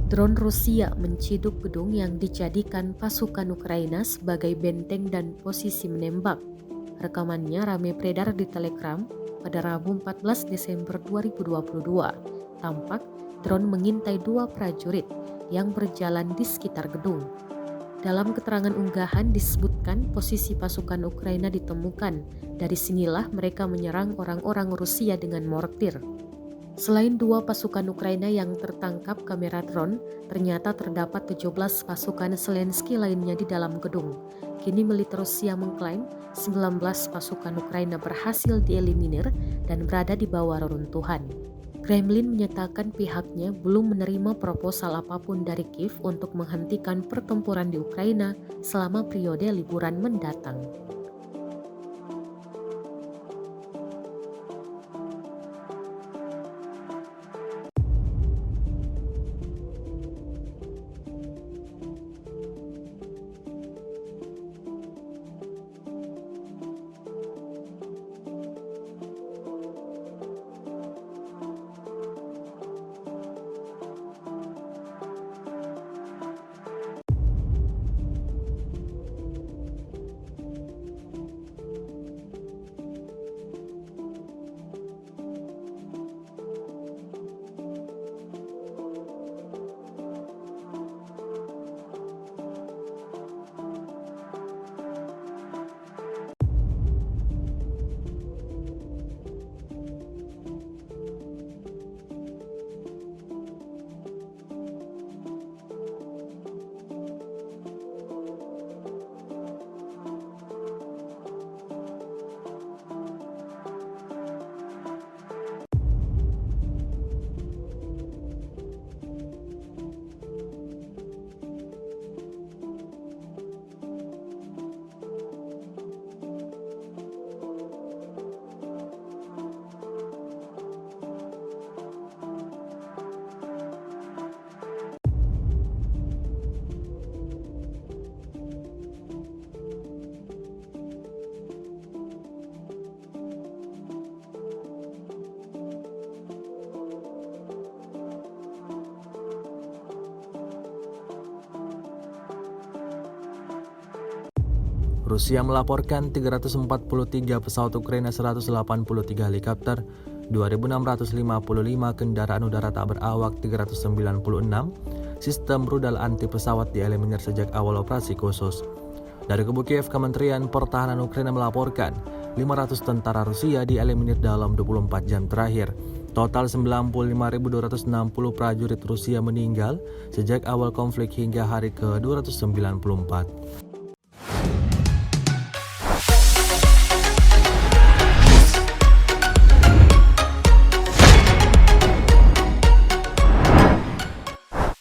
Drone Rusia menciduk gedung yang dijadikan pasukan Ukraina sebagai benteng dan posisi menembak. Rekamannya ramai beredar di Telegram pada Rabu 14 Desember 2022. Tampak drone mengintai dua prajurit yang berjalan di sekitar gedung. Dalam keterangan unggahan disebutkan posisi pasukan Ukraina ditemukan. Dari sinilah mereka menyerang orang-orang Rusia dengan mortir. Selain dua pasukan Ukraina yang tertangkap kamera drone, ternyata terdapat 17 pasukan Zelensky lainnya di dalam gedung. Kini militer Rusia mengklaim 19 pasukan Ukraina berhasil dieliminir dan berada di bawah reruntuhan. Kremlin menyatakan pihaknya belum menerima proposal apapun dari Kiev untuk menghentikan pertempuran di Ukraina selama periode liburan mendatang. Rusia melaporkan 343 pesawat Ukraina, 183 helikopter, 2.655 kendaraan udara tak berawak, 396 sistem rudal anti pesawat dieliminir sejak awal operasi khusus. Dari kubu Kiev, Kementerian Pertahanan Ukraina melaporkan 500 tentara Rusia dieliminir dalam 24 jam terakhir. Total 95.260 prajurit Rusia meninggal sejak awal konflik hingga hari ke-294.